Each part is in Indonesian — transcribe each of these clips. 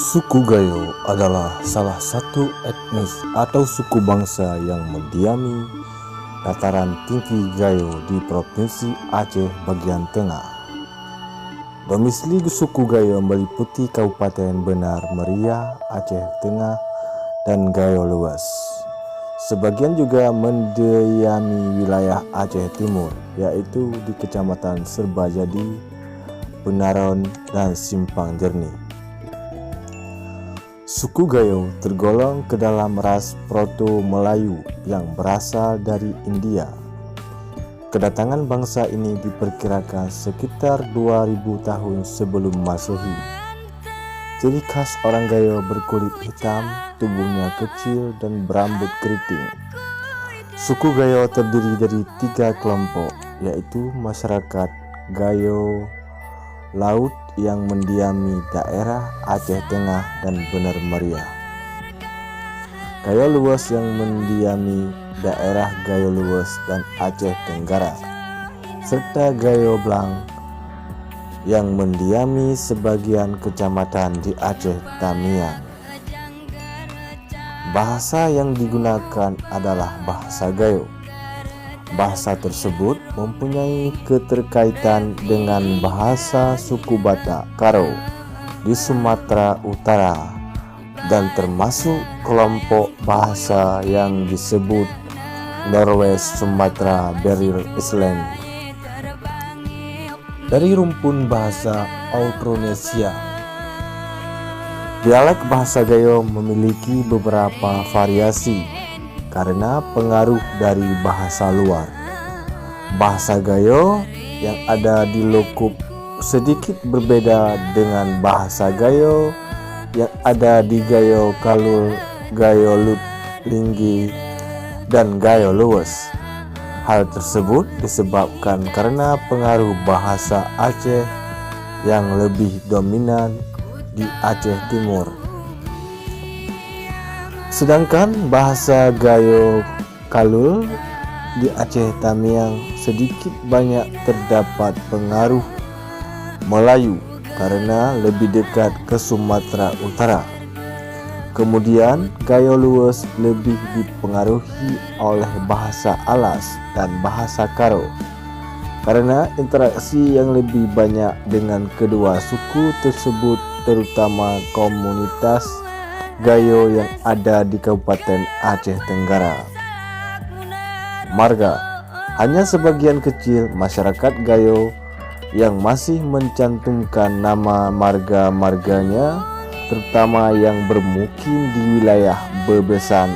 Suku Gayo adalah salah satu etnis atau suku bangsa yang mendiami dataran tinggi Gayo di Provinsi Aceh bagian tengah. Domisili suku Gayo meliputi Kabupaten Benar Meriah, Aceh Tengah, dan Gayo Luas. Sebagian juga mendiami wilayah Aceh Timur, yaitu di Kecamatan Serbajadi, Benaron, dan Simpang Jernih. Suku Gayo tergolong ke dalam ras Proto-Melayu yang berasal dari India. Kedatangan bangsa ini diperkirakan sekitar 2000 tahun sebelum Masehi. Ciri khas orang Gayo berkulit hitam, tubuhnya kecil, dan berambut keriting. Suku Gayo terdiri dari 3 kelompok, yaitu masyarakat Gayo Laut yang mendiami daerah Aceh Tengah dan Benar Meriah, Gayo Luas yang mendiami daerah Gayo Luas dan Aceh Tenggara, serta Gayo Blang yang mendiami sebagian kecamatan di Aceh Tamiang. Bahasa yang digunakan adalah bahasa Gayo. Bahasa tersebut mempunyai keterkaitan dengan bahasa suku Batak Karo di Sumatera Utara dan termasuk kelompok bahasa yang disebut Norwest Sumatra Barrier Island. Dari rumpun bahasa Austronesia, dialek bahasa Gayo memiliki beberapa variasi karena pengaruh dari bahasa luar. Bahasa Gayo yang ada di Lokup sedikit berbeda dengan bahasa Gayo yang ada di Gayo Kalul, Gayo Lut Linggi, dan Gayo Luas. Hal tersebut disebabkan karena pengaruh bahasa Aceh yang lebih dominan di Aceh Timur. Sedangkan bahasa Gayo Kalul di Aceh Tamiang sedikit banyak terdapat pengaruh Melayu karena lebih dekat ke Sumatera Utara. Kemudian Gayo Luas lebih dipengaruhi oleh bahasa Alas dan bahasa Karo karena interaksi yang lebih banyak dengan kedua suku tersebut, terutama komunitas Gayo yang ada di Kabupaten Aceh Tenggara. Marga, hanya sebagian kecil masyarakat Gayo yang masih mencantumkan nama marga-marganya, terutama yang bermukim di wilayah Bebesan.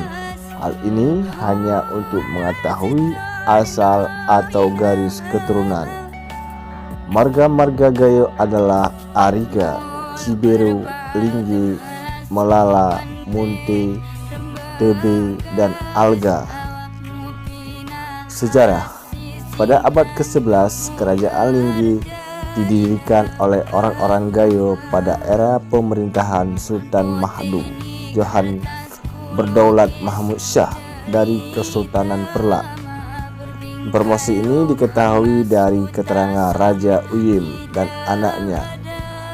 Hal ini hanya untuk mengetahui asal atau garis keturunan. Marga-marga Gayo adalah Ariga, Ciberu, Linggi, Melala, Munte, Tebe, dan Alga. Sejarah. Pada abad ke-11, Kerajaan Linggi didirikan oleh orang-orang Gayo pada era pemerintahan Sultan Mahmud Johan Berdaulat Mahmud Shah dari Kesultanan Perlak. Informasi ini diketahui dari keterangan Raja Uyim dan anaknya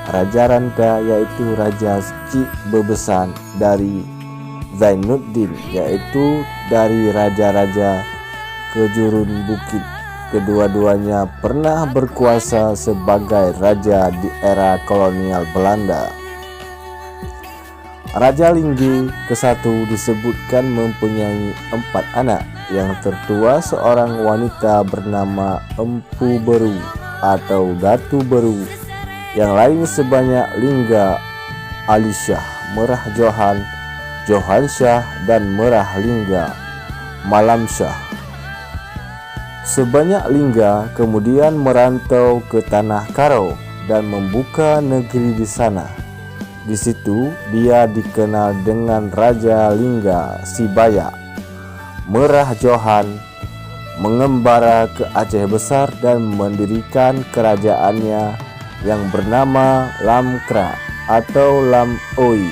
Raja Ranta, yaitu Raja Cik Bebesan, dari Zainuddin, yaitu dari Raja-Raja Kejurun Bukit. Kedua-duanya pernah berkuasa sebagai raja di era kolonial Belanda. Raja Linggi ke-1 disebutkan mempunyai 4 anak. Yang tertua seorang wanita bernama Empu Beru atau Datu Beru. Yang lain sebanyak Lingga, Alisyah, Merah Johan, Johan Syah, dan Merah Lingga, Malam Syah. Sebanyak Lingga kemudian merantau ke Tanah Karo dan membuka negeri di sana. Di situ dia dikenal dengan Raja Lingga Sibaya. Merah Johan mengembara ke Aceh Besar dan mendirikan kerajaannya yang bernama Lamkra atau Lamoi,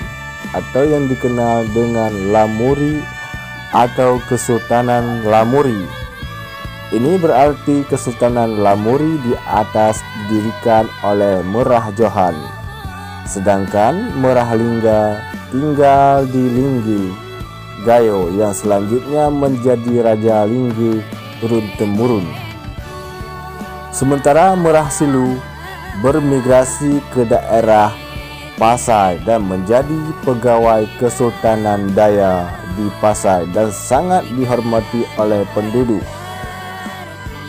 atau yang dikenal dengan Lamuri atau Kesultanan Lamuri. Ini berarti Kesultanan Lamuri di atas didirikan oleh Merah Johan. Sedangkan Merah Lingga tinggal di Linggi Gayo yang selanjutnya menjadi Raja Linggi turun-temurun. Sementara Merah Silu bermigrasi ke daerah Pasai dan menjadi pegawai Kesultanan Daya di Pasai dan sangat dihormati oleh penduduk.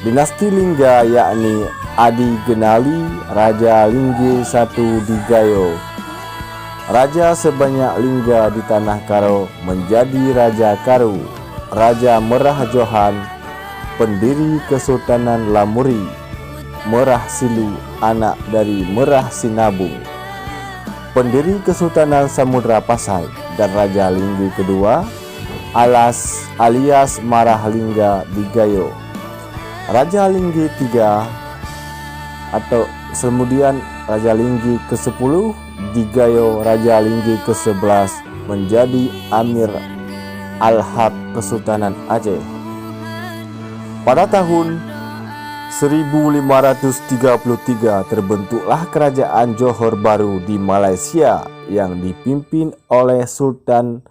Dinasti Lingga yakni Adi Genali, Raja Linggi I di Gayo. Raja sebanyak Lingga di Tanah Karo menjadi Raja Karo. Raja Merah Johan, pendiri Kesultanan Lamuri. Merah Silu, anak dari Merah Sinabung, pendiri Kesultanan Samudra Pasai, dan Raja Linggi kedua alias Marah Lingga di Gayo. Raja Linggi III atau kemudian Raja Linggi ke-10 di Gayo. Raja Linggi ke-11 menjadi Amir Al-Haq Kesultanan Aceh. Pada tahun 1533 terbentuklah Kerajaan Johor Baru di Malaysia yang dipimpin oleh Sultan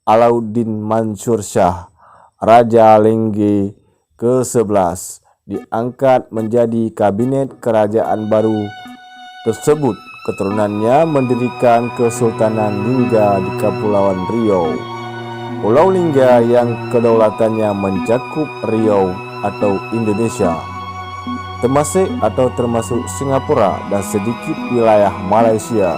Alauddin Mansur Shah. Raja Linggi ke-11 diangkat menjadi kabinet kerajaan baru tersebut. Keturunannya mendirikan Kesultanan Lingga di Kepulauan Riau. Pulau Lingga yang kedaulatannya mencakup Riau atau Indonesia, termasuk Singapura dan sedikit wilayah Malaysia.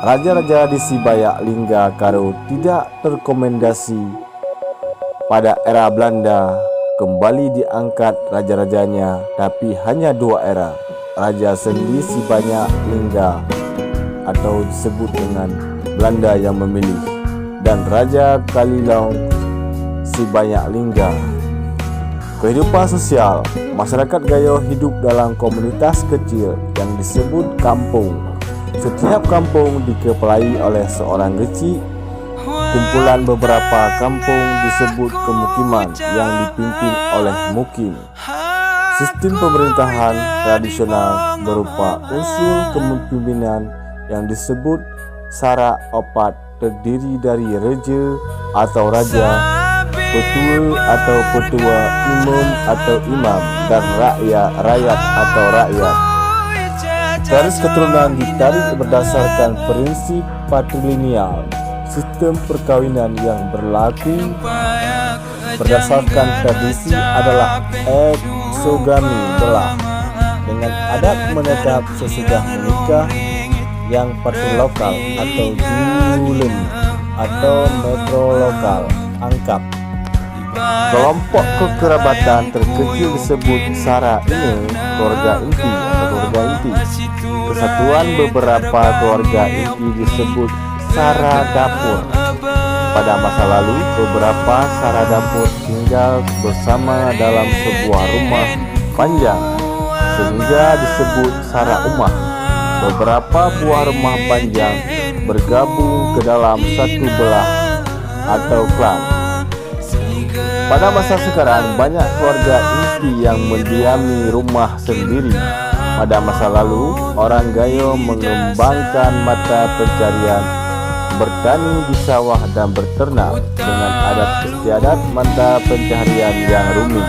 Raja-raja di Sibayak Lingga Karo tidak terkomendasi. Pada era Belanda kembali diangkat raja-rajanya, tapi hanya 2 era. Raja Sendi Sibayak Lingga atau disebut dengan Belanda yang memilih, dan Raja Kalilong Sibayak Lingga. Kehidupan sosial masyarakat Gayo hidup dalam komunitas kecil yang disebut kampung. Setiap kampung dikepalai oleh seorang geci. Kumpulan beberapa kampung disebut kemukiman yang dipimpin oleh mukim. Sistem pemerintahan tradisional berupa unsur kepemimpinan yang disebut Sara Opat terdiri dari reja atau raja, petua atau petua, imam atau imam, dan rakyat atau rakyat. Garis keturunan ditarik berdasarkan prinsip patrilineal, sistem perkawinan yang berlaku berdasarkan tradisi adalah eksogami belah, dengan adat menetap sesudah menikah yang patrilokal atau julen atau metrolokal angkap. Kelompok kekerabatan terkecil disebut Sara ini keluarga inti atau keluarga inti. Kesatuan beberapa keluarga inti disebut Sara Dapur. Pada masa lalu, beberapa Sara Dapur tinggal bersama dalam sebuah rumah panjang sehingga disebut Sara Umah. Beberapa buah rumah panjang bergabung ke dalam satu belah atau klan. Pada masa sekarang, banyak keluarga inti yang mendiami rumah sendiri. Pada masa lalu, orang Gayo mengembangkan mata pencarian, bertani di sawah dan berternak dengan adat istiadat mata pencaharian yang rumit.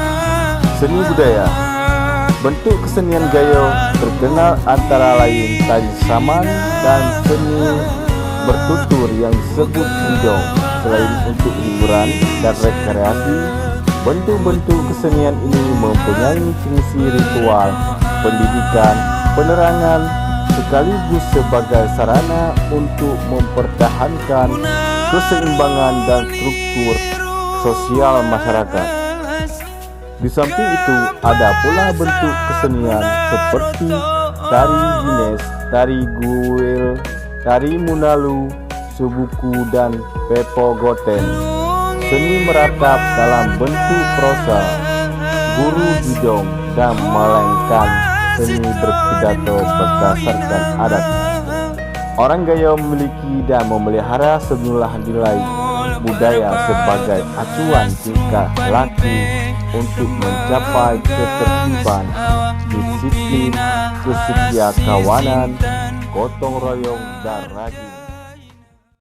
Seni budaya. Bentuk kesenian Gayo terkenal antara lain tari saman dan seni bertutur yang disebut hidong. Selain untuk hiburan dan rekreasi, bentuk-bentuk kesenian ini mempunyai fungsi ritual, pendidikan, penerangan, sekaligus sebagai sarana untuk mempertahankan keseimbangan dan struktur sosial masyarakat. Di samping itu, ada pula bentuk kesenian seperti tari Gines, tari Guel, tari Munalu, Subuku, dan Pepogoten. Seni meratap dalam bentuk prosa, guru hidong, dan melainkan seni berpidato berdasarkan adat. Orang Gayo memiliki dan memelihara sejumlah nilai budaya sebagai acuan tingkah laku untuk mencapai ketertiban, disiplin, kesetiakawanan, gotong royong dan rajin